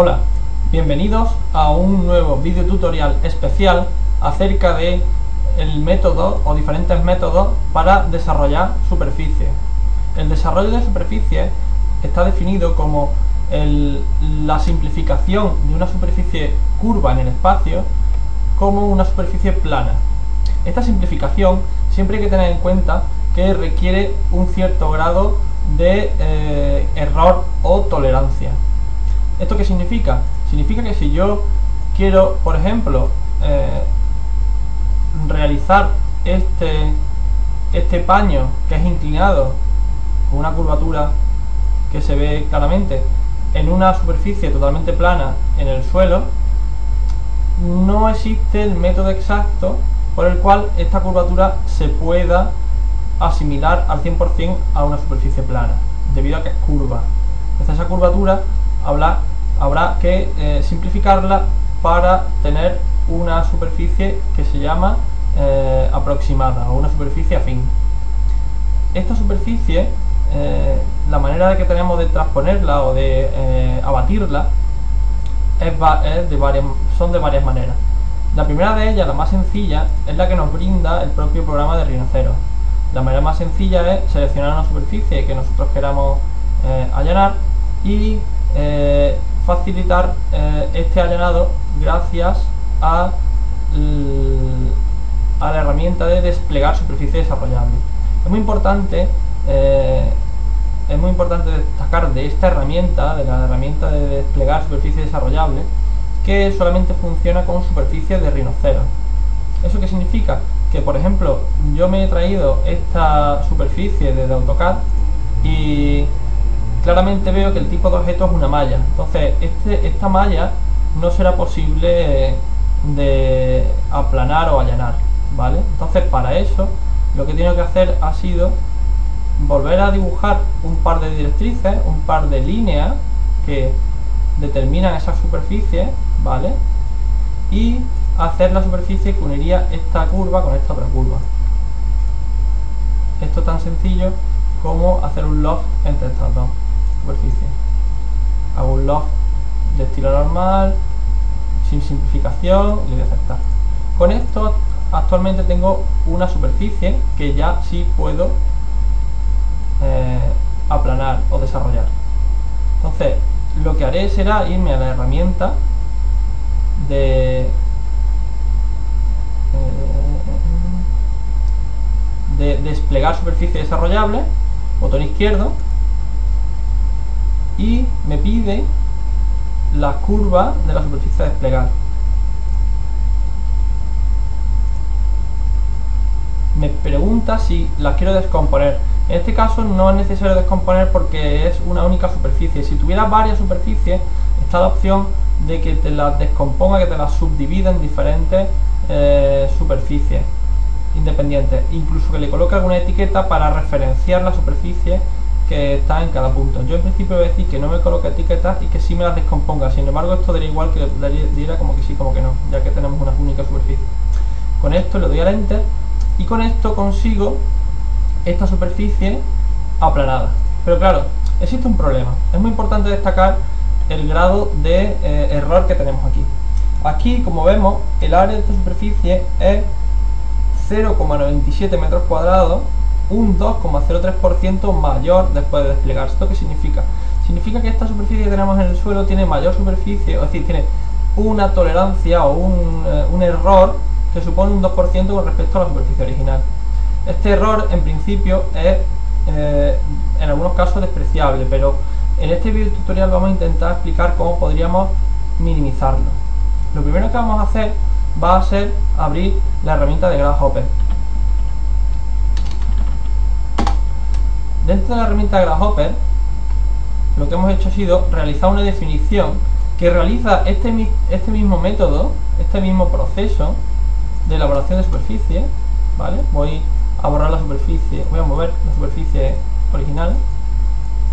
Hola, bienvenidos a un nuevo video tutorial especial acerca de el método o diferentes métodos para desarrollar superficies. El desarrollo de superficies está definido como la simplificación de una superficie curva en el espacio como una superficie plana. Esta simplificación siempre hay que tener en cuenta que requiere un cierto grado de error o tolerancia. ¿Esto qué significa? Significa que si yo quiero, por ejemplo, realizar este paño que es inclinado con una curvatura que se ve claramente en una superficie totalmente plana en el suelo, no existe el método exacto por el cual esta curvatura se pueda asimilar al 100% a una superficie plana, debido a que es curva. Entonces esa curvatura habrá que simplificarla para tener una superficie que se llama aproximada o una superficie afín. Esta superficie, la manera que tenemos de transponerla o de abatirla son de varias maneras. La primera de ellas, la más sencilla, es la que nos brinda el propio programa de Rhinoceros. La manera más sencilla es seleccionar una superficie que nosotros queramos allanar y facilitar este allanado gracias a la herramienta de desplegar superficie desarrollable. Es muy importante destacar de esta herramienta, de la herramienta de desplegar superficie desarrollable, que solamente funciona con superficies de Rhinoceros. ¿Eso qué significa? Que, por ejemplo, yo me he traído esta superficie desde AutoCAD y claramente veo que el tipo de objeto es una malla. Entonces esta malla no será posible de aplanar o allanar, ¿vale? Entonces para eso lo que tengo que hacer ha sido volver a dibujar un par de directrices, un par de líneas que determinan esa superficie, ¿vale? Y hacer la superficie que uniría esta curva con esta otra curva. Esto es tan sencillo como hacer un loft entre estas dos superficies. Hago un loft de estilo normal, sin simplificación, y le voy a aceptar. Con esto actualmente tengo una superficie que ya sí puedo aplanar o desarrollar. Entonces lo que haré será irme a la herramienta de desplegar superficie desarrollable, botón izquierdo, y me pide la curva de la superficie a desplegar. Me pregunta si las quiero descomponer. En este caso no es necesario descomponer porque es una única superficie. Si tuviera varias superficies, está la opción de que te las descomponga, que te las subdivida en diferentes superficies independientes, incluso que le coloque alguna etiqueta para referenciar la superficie que está en cada punto. Yo en principio voy a decir que no me coloque etiquetas y que sí me las descomponga. Sin embargo, esto daría igual, que diera como que sí, como que no, ya que tenemos una única superficie. Con esto le doy al enter y con esto consigo esta superficie aplanada. Pero claro, existe un problema. Es muy importante destacar el grado de error que tenemos aquí. Aquí, como vemos, el área de esta superficie es 0,97 metros cuadrados, un 2,03% mayor después de desplegarse. ¿Esto qué significa? Significa que esta superficie que tenemos en el suelo tiene mayor superficie, es decir, tiene una tolerancia o un error que supone un 2% con respecto a la superficie original. Este error en principio es en algunos casos despreciable, pero en este video tutorial vamos a intentar explicar cómo podríamos minimizarlo. Lo primero que vamos a hacer va a ser abrir la herramienta de Grasshopper. Dentro de la herramienta de Grasshopper, lo que hemos hecho ha sido realizar una definición que realiza este mismo método, este mismo proceso de elaboración de superficie, ¿vale? Voy a borrar la superficie, voy a mover la superficie original,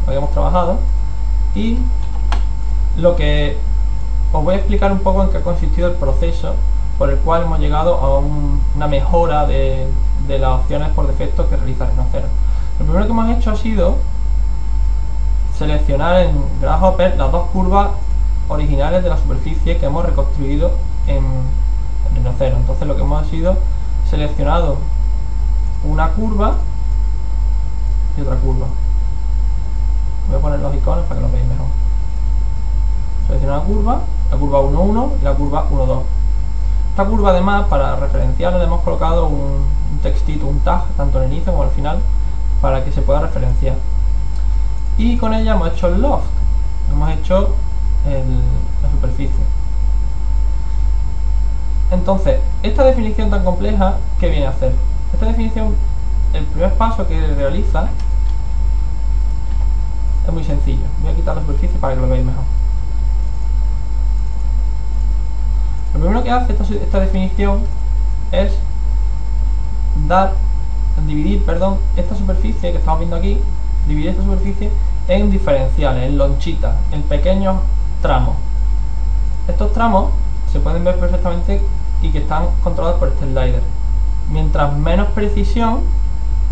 lo que hemos trabajado, y lo que os voy a explicar un poco en qué ha consistido el proceso por el cual hemos llegado a una mejora de las opciones por defecto que realiza Rhinoceros. Lo primero que hemos hecho ha sido seleccionar en Grasshopper las dos curvas originales de la superficie que hemos reconstruido en Rhino0. Entonces lo que hemos sido seleccionado una curva y otra curva. Voy a poner los iconos para que lo veáis mejor. Selecciono la curva 1, 1 y la curva 1, 2. Esta curva, además, para referenciarla le hemos colocado un textito, un tag, tanto en el inicio como al final, para que se pueda referenciar. Y con ella hemos hecho el loft, hemos hecho la superficie. Entonces, esta definición tan compleja, ¿qué viene a hacer? Esta definición, el primer paso que realiza es muy sencillo. Voy a quitar la superficie para que lo veáis mejor. Lo primero que hace esta definición es dividir esta superficie que estamos viendo aquí, dividir esta superficie en diferenciales, en lonchitas, en pequeños tramos. Estos tramos se pueden ver perfectamente y que están controlados por este slider. Mientras menos precisión,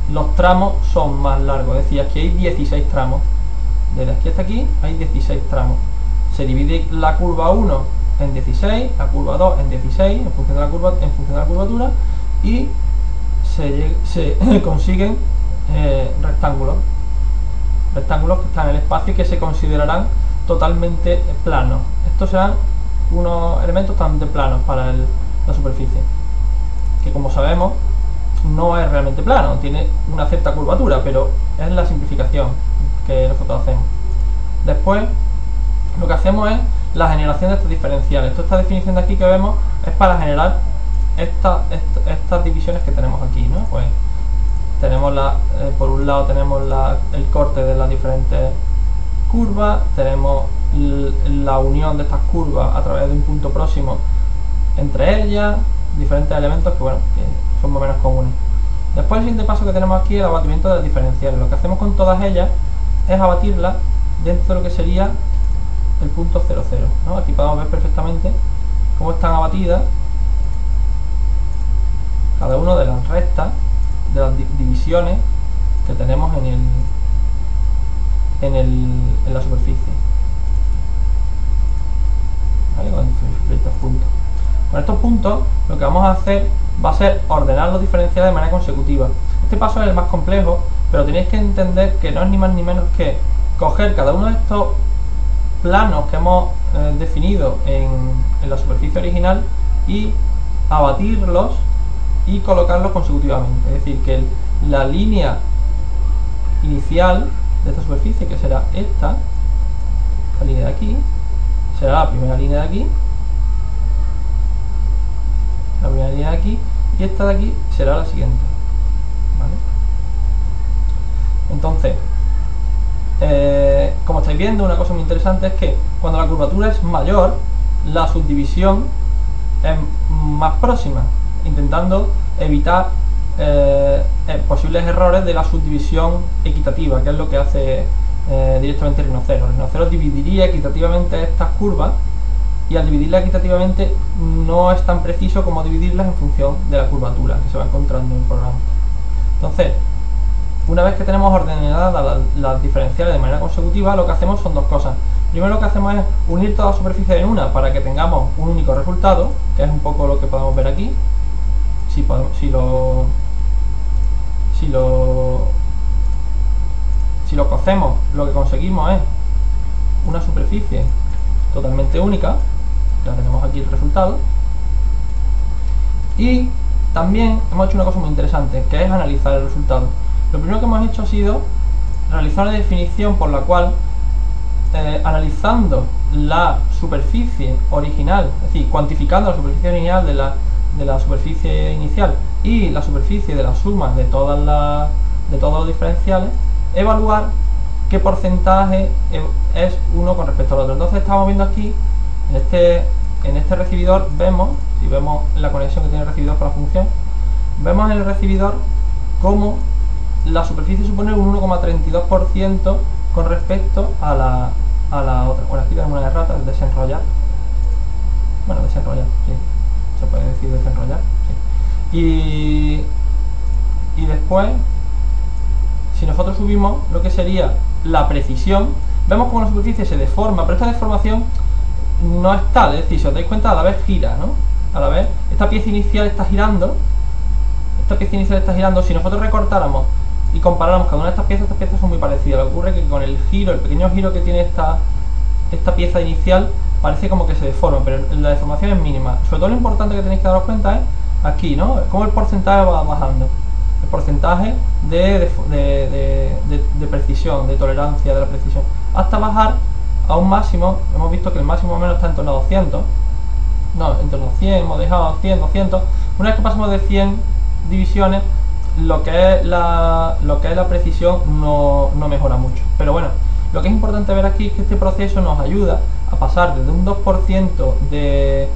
los tramos son más largos. Es decir, aquí hay 16 tramos. Desde aquí hasta aquí hay 16 tramos. Se divide la curva 1 en 16, la curva 2 en 16, en función de la curvatura, y se consiguen rectángulos que están en el espacio y que se considerarán totalmente planos. Estos serán unos elementos totalmente planos para la superficie, que como sabemos no es realmente plano, tiene una cierta curvatura, pero es la simplificación que nosotros hacemos. Después lo que hacemos es la generación de estos diferenciales. Esta definición de aquí que vemos es para generar estas divisiones que tenemos aquí, ¿no? Pues tenemos por un lado tenemos el corte de las diferentes curvas, tenemos la unión de estas curvas a través de un punto próximo entre ellas, diferentes elementos que son más o menos comunes. Después el siguiente paso que tenemos aquí es el abatimiento de las diferenciales. Lo que hacemos con todas ellas es abatirlas dentro de lo que sería el punto 0, 0, ¿no? Aquí podemos ver perfectamente cómo están abatidas cada una de las restas, de las divisiones que tenemos en la superficie, ¿vale? Con diferentes puntos. Con estos puntos lo que vamos a hacer va a ser ordenar los diferenciales de manera consecutiva. Este paso es el más complejo, pero tenéis que entender que no es ni más ni menos que coger cada uno de estos planos que hemos definido en la superficie original y abatirlos y colocarlos consecutivamente. Es decir, que la línea inicial de esta superficie, que será esta línea de aquí, será la primera línea de aquí, la primera línea de aquí, y esta de aquí será la siguiente, ¿vale? Entonces, como estáis viendo, una cosa muy interesante es que cuando la curvatura es mayor, la subdivisión es más próxima, intentando evitar posibles errores de la subdivisión equitativa, que es lo que hace directamente Rhino0. Rhino0 dividiría equitativamente estas curvas, y al dividirlas equitativamente no es tan preciso como dividirlas en función de la curvatura que se va encontrando en el programa. Entonces, una vez que tenemos ordenadas las diferenciales de manera consecutiva, lo que hacemos son dos cosas. Primero, lo que hacemos es unir todas las superficies en una para que tengamos un único resultado, que es un poco lo que podemos ver aquí. Si lo cocemos, lo que conseguimos es una superficie totalmente única. Ya tenemos aquí el resultado. Y también hemos hecho una cosa muy interesante, que es analizar el resultado. Lo primero que hemos hecho ha sido realizar una definición por la cual, analizando la superficie original, es decir, cuantificando la superficie original de la superficie inicial y la superficie de la suma de todos los diferenciales, evaluar qué porcentaje es uno con respecto al otro. Entonces estamos viendo aquí, en este recibidor, si vemos la conexión que tiene el recibidor con la función, vemos en el recibidor cómo la superficie supone un 1,32% con respecto a la otra. Bueno, aquí tenemos una errata, desenrollar. Bueno, desenrollar, sí. Se puede decir desenrollar, sí. Y después, si nosotros subimos lo que sería la precisión, vemos cómo la superficie se deforma, pero esta deformación no es tal, es decir, si os dais cuenta, a la vez gira, ¿no? A la vez, esta pieza inicial está girando, si nosotros recortáramos y comparáramos cada una de estas piezas son muy parecidas. Lo que ocurre es que con el giro, el pequeño giro que tiene esta pieza inicial, parece como que se deforma, pero la deformación es mínima. Sobre todo lo importante que tenéis que daros cuenta es aquí, ¿no? Cómo el porcentaje va bajando. El porcentaje de precisión, de tolerancia de la precisión, hasta bajar a un máximo. Hemos visto que el máximo más o menos está en torno a 200. No, en torno a 100, hemos dejado 100, 200. Una vez que pasamos de 100 divisiones, lo que es la precisión no mejora mucho. Pero bueno, lo que es importante ver aquí es que este proceso nos ayuda a pasar desde un 2% de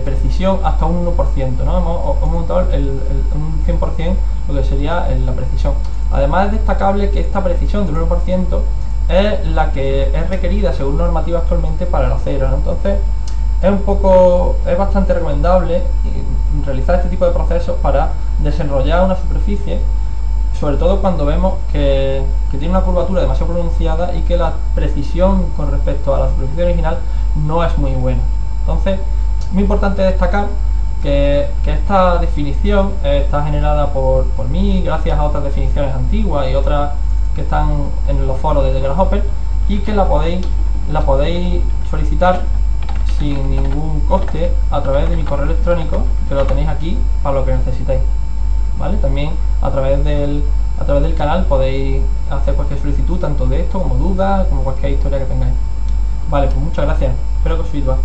precisión hasta un 1%, ¿no? Hemos montado un 100% lo que sería la precisión. Además es destacable que esta precisión del 1% es la que es requerida según normativa actualmente para el acero, ¿no? Entonces es bastante recomendable realizar este tipo de procesos para desenrollar una superficie, sobre todo cuando vemos que tiene una curvatura demasiado pronunciada y que la precisión con respecto a la superficie original no es muy buena. Entonces, muy importante destacar que esta definición está generada por mí, gracias a otras definiciones antiguas y otras que están en los foros de Grasshopper, y que la podéis solicitar sin ningún coste a través de mi correo electrónico, que lo tenéis aquí para lo que necesitáis, ¿vale? También a través del canal podéis hacer cualquier solicitud, tanto de esto como dudas, como cualquier historia que tengáis. Vale, pues muchas gracias, espero que os sirva.